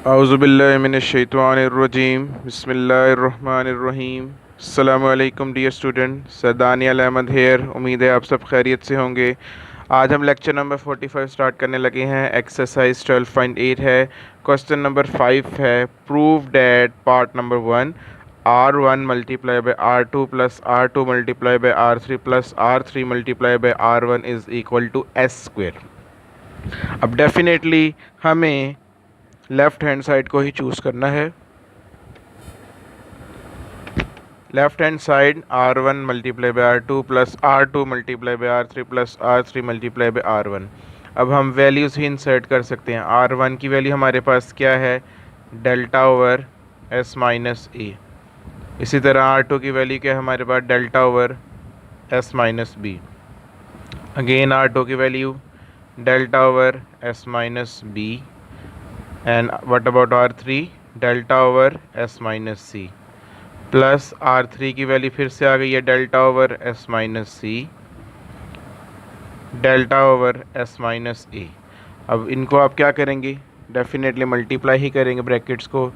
औज़ुबिल्लाहिमिनश्शैतानिर्रजीम बिस्मिल्लाहिर्रहमानिर्रहीम। अस्सलामु अलैकुम dear student, sir Daniyal Ahmad here. उम्मीद है आप सब खैरियत से होंगे। आज हम लेक्चर नंबर 45 स्टार्ट करने लगे हैं। एक्सरसाइज 12.8 है। क्वेश्चन नंबर 5 है, prove that part number 1 R1 multiply by R2 plus R2 multiply by R3 plus R3 multiply by R1 is equal to S square. अब डेफिनेटली हमें लेफ्ट हैंड साइड को ही choose करना है। Left hand side R1 multiply by R2 plus R2 multiply by R3 plus R3 multiply by R1। अब हम values ही insert कर सकते हैं। R1 की वैल्यू हमारे पास क्या है, delta over S minus A. इसी तरह R2 की वैल्यू क्या है हमारे पास, delta over S minus B. Again R2 की value delta over S minus B. And what about R3, delta over S minus C. Plus R3 की value फिर से आ गई है delta over S minus C, delta over S minus A. अब इनको आप क्या करेंगे, डेफिनेटली मल्टीप्लाई ही करेंगे ब्रैकेट्स को।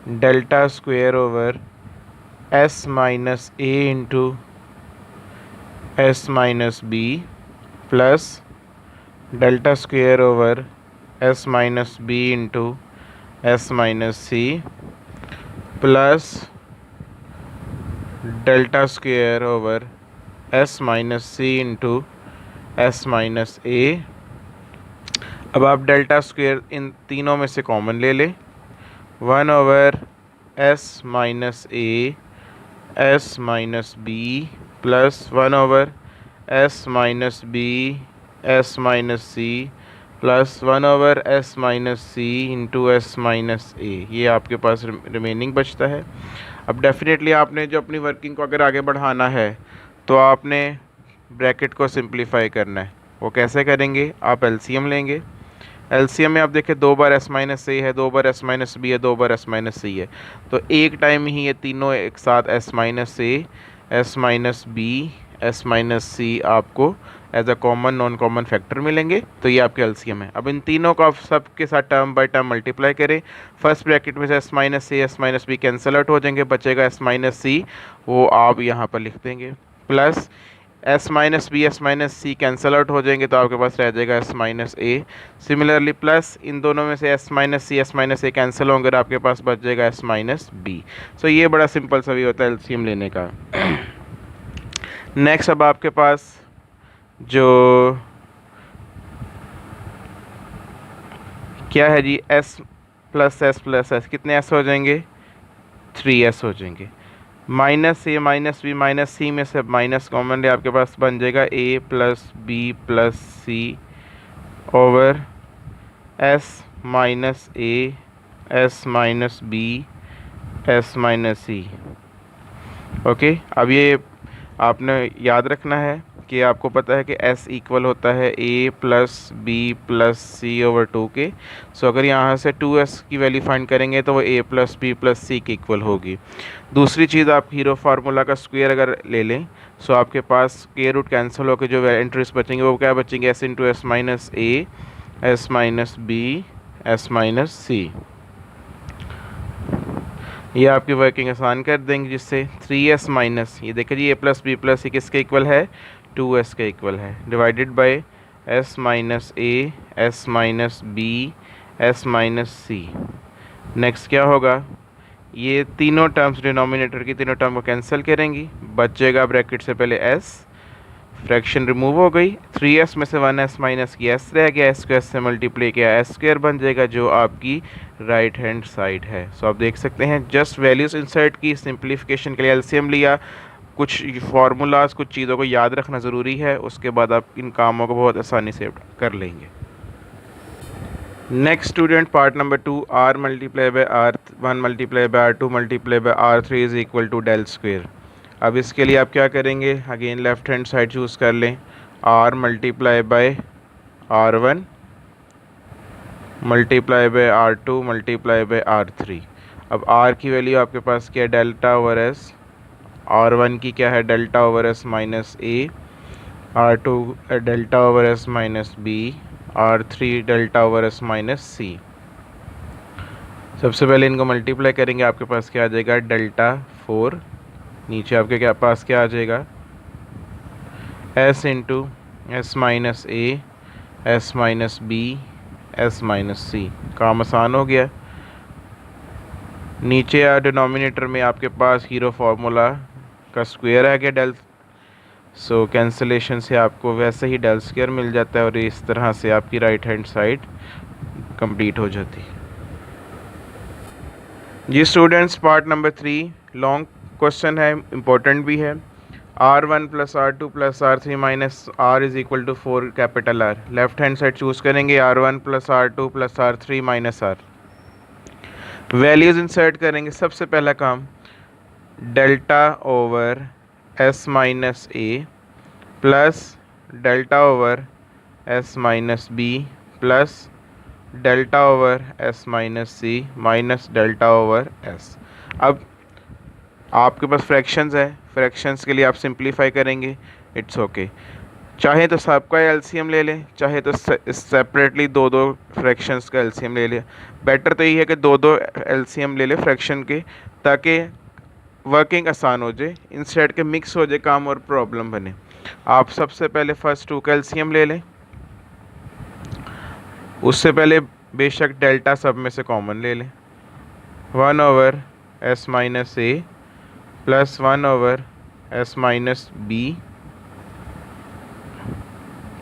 Delta square over S minus A into S minus B plus delta square over S minus B into S minus C plus delta square over S minus C into S minus A. अब आप delta square इन तीनों में से common ले लें। 1 over S minus A S minus B plus 1 over S minus B S minus C plus 1 over S minus C into S minus A. ये आपके पास remaining बचता है। अब डेफिनेटली आपने जो अपनी वर्किंग को अगर आगे बढ़ाना है तो आपने ब्रैकेट को सिंप्लीफाई करना है। वो कैसे करेंगे, आप एलसीएम लेंगे। एलसीएम में आप देखें 2 बार S माइनस ए है, 2 बार S माइनस बी है, 2 बार S माइनस सी है। तो एक टाइम ही ये तीनों एक साथ S माइनस ए S minus B S minus C आपको as a common non common factor मिलेंगे। तो ये आपके एलसीएम है। अब इन तीनों को आप सब के साथ टर्म बाय टर्म मल्टीप्लाई करें। फर्स्ट ब्रैकेट में से S माइनस ए S minus b cancel out हो जाएंगे, बचेगा S माइनस सी, वो आप यहाँ पर लिख देंगे। Plus S minus B S minus C cancel out हो जाएंगे तो आपके पास रह जाएगा S minus A. Similarly plus इन दोनों में से S minus C S minus A cancel होंगे और आपके पास बच जाएगा S माइनस बी। सो ये बड़ा सिंपल सा भी होता है एलसीएम लेने का। नेक्स्ट अब आपके पास जो क्या है जी, S प्लस S कितने S हो जाएंगे, 3S हो जाएंगे। माइनस ए माइनस बी माइनस सी में से माइनस कॉमन ले, आपके पास बन जाएगा A plus B plus C over S minus A S minus B S minus c. Okay, अब ये आपने याद रखना है कि आपको पता है कि S इक्वल होता है A plus B plus C over 2 के। सो अगर यहाँ से 2S की वैल्यू फाइंड करेंगे तो वो A प्लस बी प्लस सी के इक्वल होगी। दूसरी चीज़, आप हीरो फार्मूला का स्क्वायर अगर ले लें सो आपके पास के रूट कैंसिल होकर जो एंट्रीज बचेंगे वो क्या बचेंगे, S इंटू एस माइनस ए S minus B S minus C. ये आपकी वर्किंग आसान कर देंगे, जिससे 3S माइनस, ये देखिए जी A plus B plus c किसके इक्वल है, 2S के इक्वल है, divided by S minus A S minus B S minus C. Next क्या होगा, ये तीनों टर्म्स डिनोमिनेटर की तीनों टर्म को कैंसिल करेंगी, बचेगा ब्रैकेट से पहले S, फ्रैक्शन रिमूव हो गई, 3S में से 1S माइनस किया S रह गया, S को S से मल्टीप्लाई किया S स्क्वायर बन जाएगा जो आपकी राइट हैंड साइड है। सो आप देख सकते हैं जस्ट वैल्यूज इंसर्ट की, सिंप्लीफिकेशन के लिए एलसीएम लिया, कुछ फार्मूलाज कुछ चीज़ों को याद रखना ज़रूरी है, उसके बाद आप इन कामों को बहुत आसानी से कर लेंगे। Next student, part number 2 R multiply by R1 multiply by R2 multiply by R3 is equal to del square. अब इसके लिए आप क्या करेंगे, again left hand side choose कर लें। R multiply by R1 multiply by R2 multiply by R3। अब R की वैल्यू आपके पास क्या है, डेल्टा ओवर S, R1 की क्या है, delta over S minus A, R2 delta over S minus B, R3 delta over S minus C. सबसे पहले इनको मल्टीप्लाई करेंगे, आपके पास क्या आ जाएगा डेल्टा 4, नीचे आपके क्या पास क्या आ जाएगा s into S minus A S minus B S minus C. काम आसान हो गया। नीचे या डिनोमिनेटर में आपके पास हीरो फार्मूला का स्क्वायर आ गया डेल, सो कैंसिलेशन से आपको वैसे ही डेल स्क्वायर मिल जाता है और इस तरह से आपकी राइट हैंड साइड कंप्लीट हो जाती है। जी students, part number 3 long question है, इम्पोर्टेंट भी है। R1 plus R2 plus R3 minus R is equal to 4 capital R। Left hand side choose करेंगे, R1 plus R2 plus R3 minus R। Values insert करेंगे। सबसे पहला काम delta over S minus A plus delta over S minus B plus delta over S minus C minus delta over S। अब आपके पास fractions है, fractions के लिए आप सिंप्लीफाई करेंगे, इट्स ओके। चाहे तो सबका एलसीएम ले लें, चाहे तो सेपरेटली दो दो फ्रैक्शंस का एलसीएम ले लें। बेटर तो यही है कि दो दो एलसीएम ले लें फ्रैक्शन के, ताकि वर्किंग आसान हो जाए, इंस्टेड के मिक्स हो जाए काम और प्रॉब्लम बने। आप सबसे पहले फर्स्ट 2 का एलसीएम ले लें। उससे पहले बेशक डेल्टा सब में से कॉमन ले लें। 1 over S minus A plus 1 over S minus B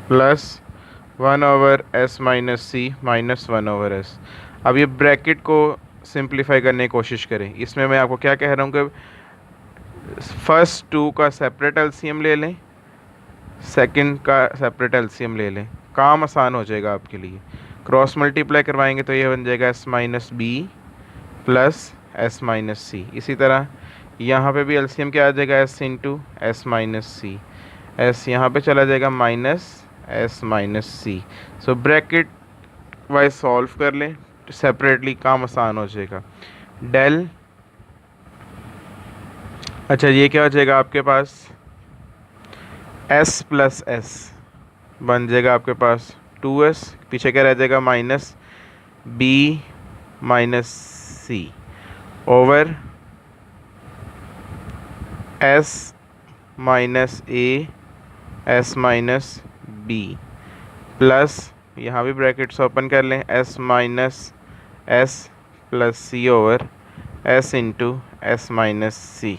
plus 1 over S minus C minus 1 over S. अब ये ब्रैकेट को सिंप्लीफाई करने की कोशिश करें। इसमें मैं आपको क्या कह रहा हूँ कि फर्स्ट 2 का सेपरेट एलसीएम ले लें, सेकंड का सेपरेट एलसीएम ले लें, काम आसान हो जाएगा आपके लिए। क्रॉस मल्टीप्लाई करवाएंगे तो ये बन जाएगा S minus B plus S minus C. इसी तरह यहाँ पे भी एलसीएम क्या आ जाएगा, S into S minus C, S यहाँ पे चला जाएगा minus S minus C. So bracket wise solve कर लें, सेपरेटली काम आसान हो जाएगा। डेल, अच्छा ये क्या हो जाएगा आपके पास, s प्लस एस बन जाएगा आपके पास 2s, पीछे क्या रह जाएगा minus b minus C over s minus A S minus B plus यहाँ भी ब्रैकेट्स ओपन कर लें, s माइनस एस प्लस सी over s into S minus सी।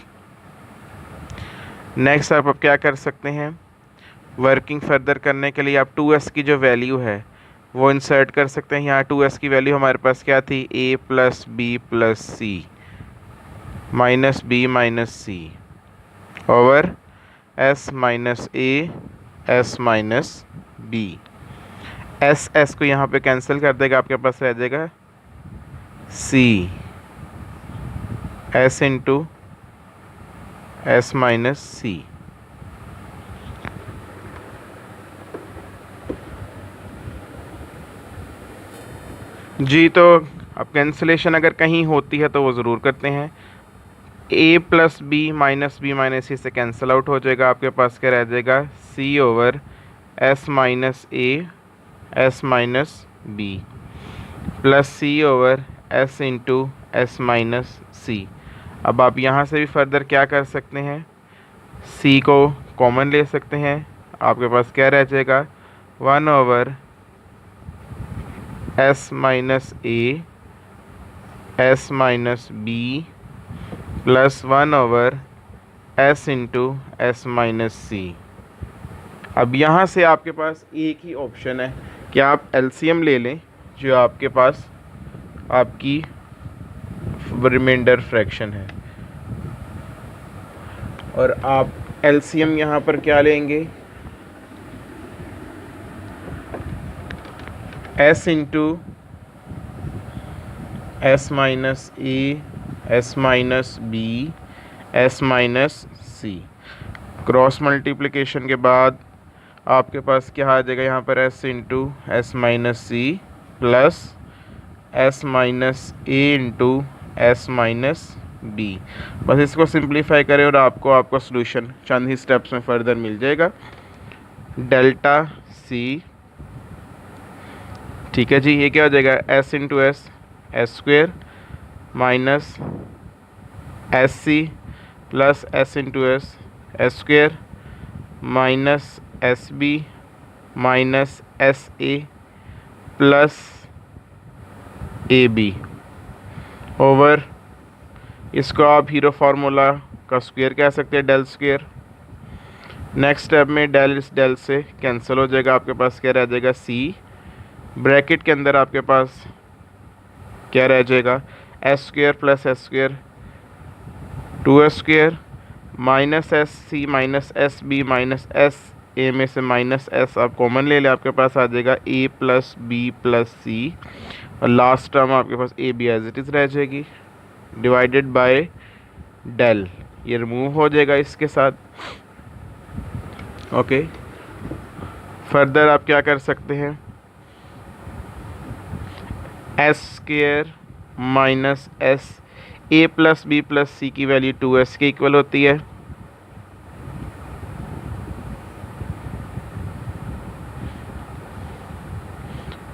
नेक्स्ट आप अब क्या कर सकते हैं, वर्किंग फर्दर करने के लिए आप 2s की जो वैल्यू है वो इंसर्ट कर सकते हैं। यहाँ 2s की वैल्यू हमारे पास क्या थी, a plus B plus c minus b minus C over s minus A S minus B. S को यहाँ पे कैंसिल कर देगा, आपके पास रह जाएगा C S into S minus C. जी तो अब कैंसिलेशन अगर कहीं होती है तो वो ज़रूर करते हैं। a प्लस बी माइनस सी से कैंसिल आउट हो जाएगा, आपके पास क्या रह जाएगा, c over s minus A S minus B plus C over s into S minus C. अब आप यहाँ से भी फर्दर क्या कर सकते हैं, c को कॉमन ले सकते हैं, आपके पास क्या रह जाएगा 1 over s minus A S minus B plus 1 over s into S minus C. अब यहाँ से आपके पास एक ही ऑप्शन है कि आप एलसीएम ले लें जो आपके पास आपकी रिमाइंडर फ्रैक्शन है, और आप एलसीएम यहाँ पर क्या लेंगे, s into S minus A S minus B S minus c. Cross multiplication के बाद आपके पास क्या आ जाएगा, यहाँ पर s into S minus C plus S minus A into S minus B. बस इसको सिंप्लीफाई करें और आपको सोल्यूशन चंद ही स्टेप्स में फर्दर मिल जाएगा। डेल्टा सी, ठीक है जी, ये क्या हो जाएगा, s into s s square minus s c plus s into s s square minus s b minus S A plus a b over, इसको आप हीरो फार्मूला का स्क्वायर कह सकते हैं, डेल स्क्वायर। नेक्स्ट स्टेप में del इस del से cancel हो जाएगा, आपके पास क्या रह जाएगा सी, ब्रैकेट के अंदर आपके पास क्या रह जाएगा s square plus s square 2s square minus s c minus s b minus S a में से माइनस एस आप कॉमन ले लें, आपके पास आ जाएगा A plus B plus C, और लास्ट टर्म आपके पास A B as it is रह जाएगी डिवाइडेड बाय डेल, ये रिमूव हो जाएगा इसके साथ। ओके, फर्दर आप क्या कर सकते हैं, S square minus S A plus B plus C की वैल्यू 2s के इक्वल होती है,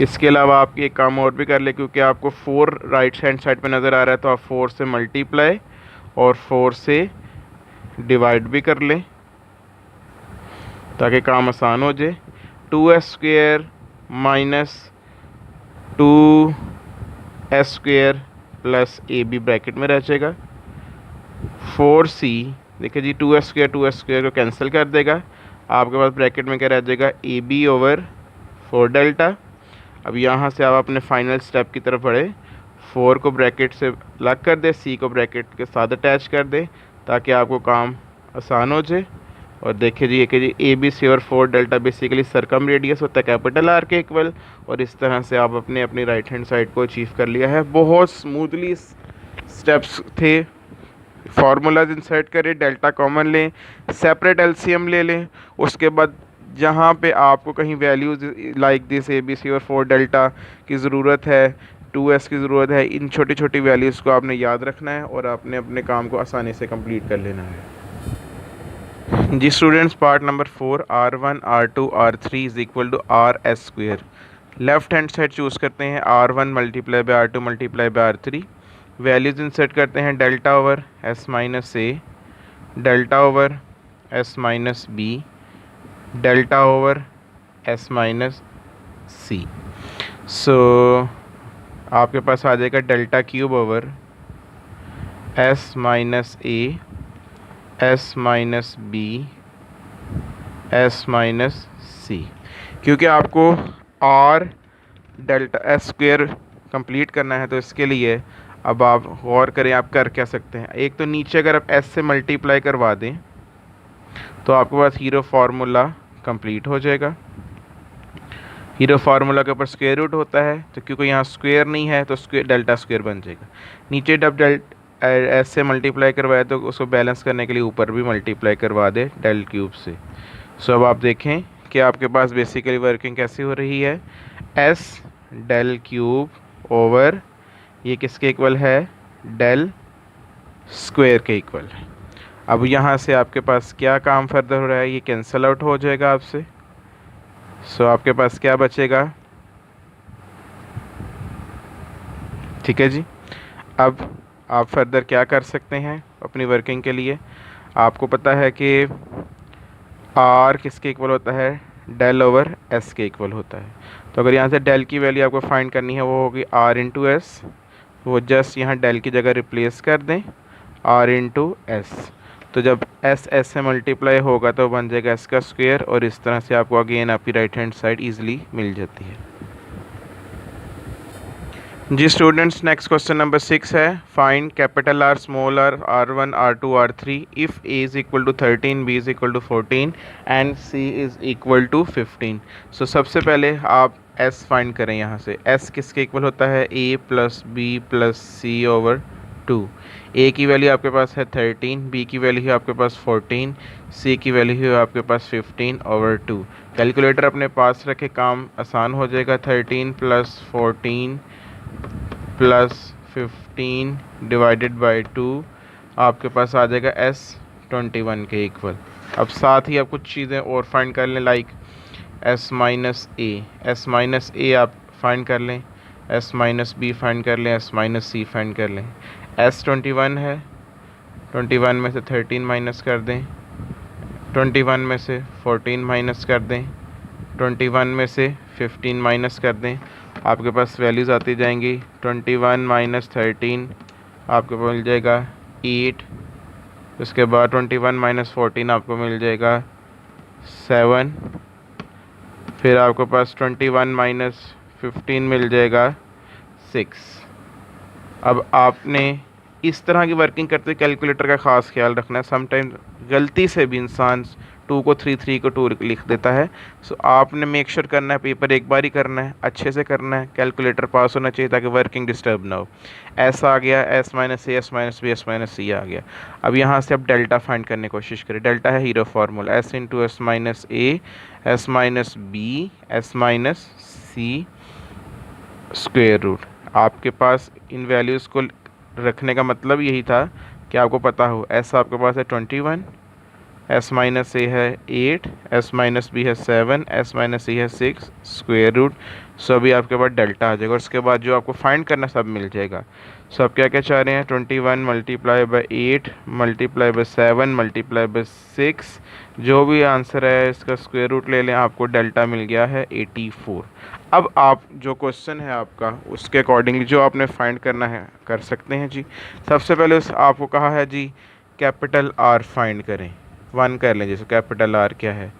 इसके अलावा आप एक काम और भी कर ले, क्योंकि आपको 4 राइट हैंड साइड पे नज़र आ रहा है, तो आप 4 से मल्टीप्लाई और 4 से डिवाइड भी कर लें ताकि काम आसान हो जाए। 2s square minus 2s square plus a b bracket में रह जाएगा, 4c, देखिए जी 2s स्क्वायर को कैंसिल कर देगा, आपके पास ब्रैकेट में क्या रह जाएगा ए बी ओवर 4 डेल्टा। अब यहाँ से आप अपने फाइनल स्टेप की तरफ बढ़े, 4 को ब्रैकेट से अलग कर दे, सी को ब्रैकेट के साथ अटैच कर दे ताकि आपको काम आसान हो जाए। और देखिए जी कि जी ए बी सी और 4 डेल्टा बेसिकली सरकम रेडियस होता है कैपिटल आर के इक्वल, और इस तरह से आप अपनी राइट हैंड साइड को अचीव कर लिया है। बहुत स्मूथली स्टेप्स थे, फार्मूलाज इंसर्ट करें, डेल्टा कॉमन लें, सेपरेट एलसीएम ले लें, उसके बाद जहाँ पे आपको कहीं values like this a B c और 4 डेल्टा की ज़रूरत है, 2s की ज़रूरत है, इन छोटी छोटी वैल्यूज़ को आपने याद रखना है और आपने अपने काम को आसानी से कंप्लीट कर लेना है। जी students, part number 4, R1 R2 R3 is equal to R S square. Left hand side choose करते हैं, R1 multiply by R2 multiply by R3, values insert करते हैं, delta over s minus A, delta over s minus B, delta over s minus C. So आपके पास आ जाएगा delta cube over s minus ए, s minus B, s minus C. क्योंकि आपको r delta s square complete करना है, तो इसके लिए अब आप गौर करें आप कर क्या सकते हैं। एक तो नीचे अगर आप s से मल्टीप्लाई करवा दें तो आपके पास हीरो फार्मूला कंप्लीट हो जाएगा। हीरो फार्मूला के ऊपर स्क्वायर रूट होता है, तो क्योंकि यहाँ स्क्वायर नहीं है तो स्क्वायर डेल्टा स्क्वायर बन जाएगा। नीचे जब एस से मल्टीप्लाई करवाए तो उसको बैलेंस करने के लिए ऊपर भी मल्टीप्लाई करवा दे डेल क्यूब से। सो अब आप देखें कि आपके पास बेसिकली वर्किंग कैसे हो रही है, एस डेल क्यूब ओवर ये किसके इक्वल है, डेल स्क्वायर के इक्वल है। अब यहाँ से आपके पास क्या काम फर्दर हो रहा है, ये कैंसिल आउट हो जाएगा आपसे। सो आपके पास क्या बचेगा, ठीक है जी। अब आप फर्दर क्या कर सकते हैं अपनी वर्किंग के लिए, आपको पता है कि आर किसके इक्वल होता है, डेल ओवर एस के इक्वल होता है। तो अगर यहाँ से डेल की वैल्यू आपको फाइंड करनी है वो होगी आर इंटू एस, वो जस्ट यहाँ डेल की जगह रिप्लेस कर दें आर इंटू एस। तो जब एस एस से मल्टीप्लाई होगा तो बन जाएगा एस का स्क्वायर, और इस तरह से आपको अगेन आपकी राइट हैंड साइड ईजिली मिल जाती है। जी स्टूडेंट्स, नेक्स्ट क्वेश्चन नंबर 6 है, find capital R small r R1 R2 R3 if a is equal to 13, b is equal to 14 and c is equal to 15। So सबसे पहले आप s find करें। यहाँ से s किसके इक्वल होता है, a plus B plus C over 2। a की वैल्यू आपके पास है 13, b की वैल्यू है आपके पास 14, c की वैल्यू है आपके पास 15 ओवर 2। कैलकुलेटर अपने पास रखे, काम आसान हो जाएगा। 13 प्लस 14 प्लस 15 डिवाइडेड बाई 2 आपके पास आ जाएगा s 21 के इक्वल। अब साथ ही आप कुछ चीज़ें और फाइंड कर लें, लाइक s माइनस ए आप फाइंड कर लें। एस माइनस बी फाइंड कर लें, एस माइनस सी फाइंड कर लें। एस 21 है, 21 में से 13 माइनस कर दें, 21 में से 14 माइनस कर दें, 21 में से 15 माइनस कर दें, आपके पास वैल्यूज़ आती जाएंगी। 21 माइनस 13 आपके पास मिल जाएगा 8, उसके बाद 21 माइनस 14 आपको मिल जाएगा 7, फिर आपके पास 21 माइनस 15 मिल जाएगा 6। अब आपने इस तरह की वर्किंग करते कैलकुलेटर का ख़ास ख्याल रखना है। समटाइम्स गलती से भी इंसान 2 को 3, 3 को 2 लिख देता है। सो आपने मेक श्योर करना है पेपर एक बार ही करना है, अच्छे से करना है, कैलकुलेटर पास होना चाहिए ताकि वर्किंग डिस्टर्ब ना हो। एस आ गया, एस माइनस ए, S minus B, S minus C आ गया। अब यहाँ से आप डेल्टा फाइंड करने की कोशिश करें। डेल्टा है hero formula, S into S minus ए, S minus B, S minus C square root. आपके पास इन वैल्यूज़ को रखने का मतलब यही था कि आपको पता हो। एस आपके पास है 21, एस माइनस ए है 8, एस माइनस बी है 7, एस माइनस सी है 6 स्क्वेयर रूट। सो अभी आपके पास डेल्टा आ जाएगा और उसके बाद जो आपको फाइंड करना सब मिल जाएगा। सो आप क्या क्या चाह रहे हैं, 21 multiply by 8 multiply by 7 multiply by 6, जो भी आंसर है इसका स्क्वायर रूट ले लें, आपको डेल्टा मिल गया है 84। अब आप जो क्वेश्चन है आपका उसके अकॉर्डिंगली जो आपने फाइंड करना है कर सकते हैं जी। सबसे पहले आपको कहा है जी कैपिटल आर फाइंड करें, 1 कर लें। जैसे कैपिटल आर क्या है,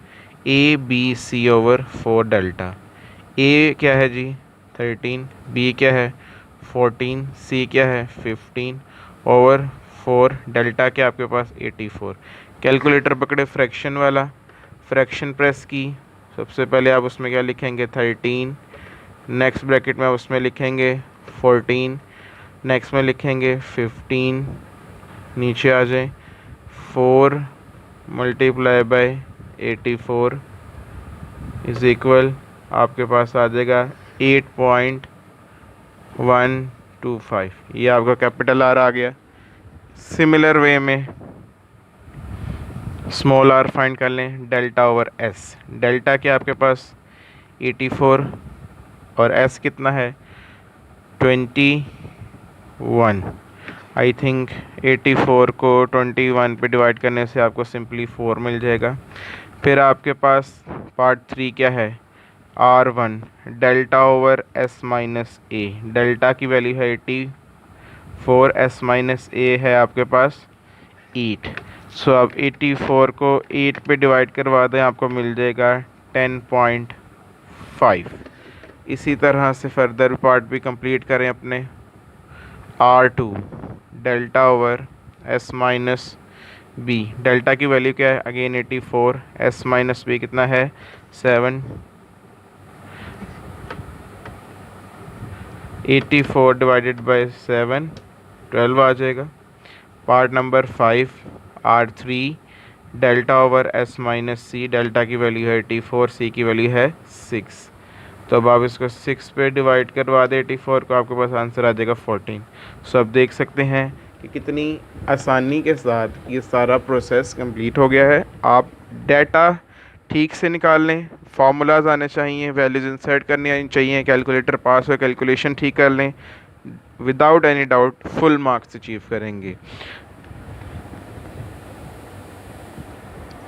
A B C over 4 delta. A क्या है जी 13, बी क्या है 14, सी क्या है 15 ओवर 4, डेल्टा क्या आपके पास 84। कैलकुलेटर पकड़े, फ्रैक्शन वाला, फ्रैक्शन प्रेस की। सबसे पहले आप उसमें क्या लिखेंगे 13, नेक्स्ट ब्रैकेट में आप उसमें लिखेंगे 14, नेक्स्ट में लिखेंगे 15, नीचे आ जाए 4 मल्टीप्लाई बाय 84 इज इक्वल, आपके पास आ जाएगा 8.125। ये आपका कैपिटल आर आ गया। सिमिलर वे में स्मॉल आर फाइंड कर लें, डेल्टा ओवर एस। डेल्टा क्या आपके पास 84 और एस कितना है 21। आई थिंक 84 को 21 पे डिवाइड करने से आपको सिंपली 4 मिल जाएगा। फिर आपके पास पार्ट 3 क्या है, R1 delta over S minus A. Delta की वैल्यू है 84, एस माइनस ए है आपके पास 8। सो अब 84 को 8 पे डिवाइड करवा दें, आपको मिल जाएगा 10.5। इसी तरह से फर्दर पार्ट भी कंप्लीट करें अपने। R2 delta over S minus B. Delta की वैल्यू क्या है अगेन 84, एस माइनस बी कितना है 7। 84 डिवाइडेड बाय 7 12 आ जाएगा। Part number 5 R3 delta over S minus C. Delta की वैल्यू है 84, सी की वैल्यू है 6। तो अब आप इसको 6 पे डिवाइड करवा दें 84 को, आपके पास आंसर आ जाएगा 14। सो अब देख सकते हैं कि कितनी आसानी के साथ ये सारा प्रोसेस कंप्लीट हो गया है। आप डाटा ठीक से निकाल लें, फार्मूलाज आने चाहिए, वैल्यूज इंसर्ट करनी आनी चाहिए, कैलकुलेटर पास हो, कैलकुलेशन ठीक कर लें, without any doubt full marks achieve करेंगे।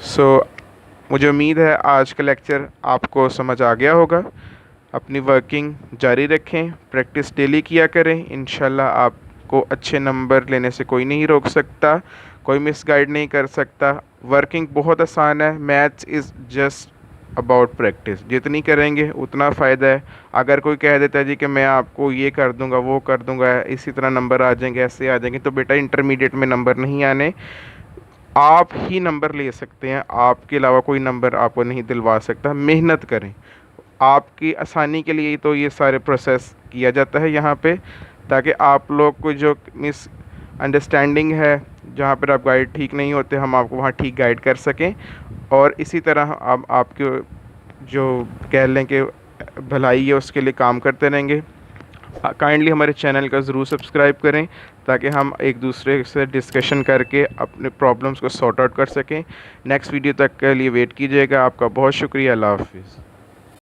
सो मुझे उम्मीद है आज का लेक्चर आपको समझ आ गया होगा। अपनी वर्किंग जारी रखें, प्रैक्टिस डेली किया करें, इंशाल्लाह आपको अच्छे नंबर लेने से कोई नहीं रोक सकता, कोई मिसगाइड नहीं कर सकता। वर्किंग बहुत आसान है, maths is just about practice. जितनी करेंगे उतना फ़ायदा है। अगर कोई कह देता है जी कि मैं आपको ये कर दूंगा वो कर दूंगा, इसी तरह नंबर आ जाएंगे, ऐसे आ जाएंगे, तो बेटा इंटरमीडिएट में नंबर नहीं आने, आप ही नंबर ले सकते हैं, आपके अलावा कोई नंबर आपको नहीं दिलवा सकता। मेहनत करें, आपकी आसानी के लिए तो ये सारे प्रोसेस किया जाता है यहाँ पे, ताकि आप लोग को जो मिस अंडरस्टैंडिंग है, जहाँ पर आप गाइड ठीक नहीं होते, हम आपको वहाँ ठीक गाइड कर सकें। और इसी तरह अब आपके जो कह लें कि भलाई है उसके लिए काम करते रहेंगे। काइंडली हमारे चैनल का ज़रूर सब्सक्राइब करें ताकि हम एक दूसरे से डिस्कशन करके अपने प्रॉब्लम्स को सॉर्ट आउट कर सकें। नेक्स्ट वीडियो तक के लिए वेट कीजिएगा। आपका बहुत शुक्रिया। अल्लाह हाफिज़।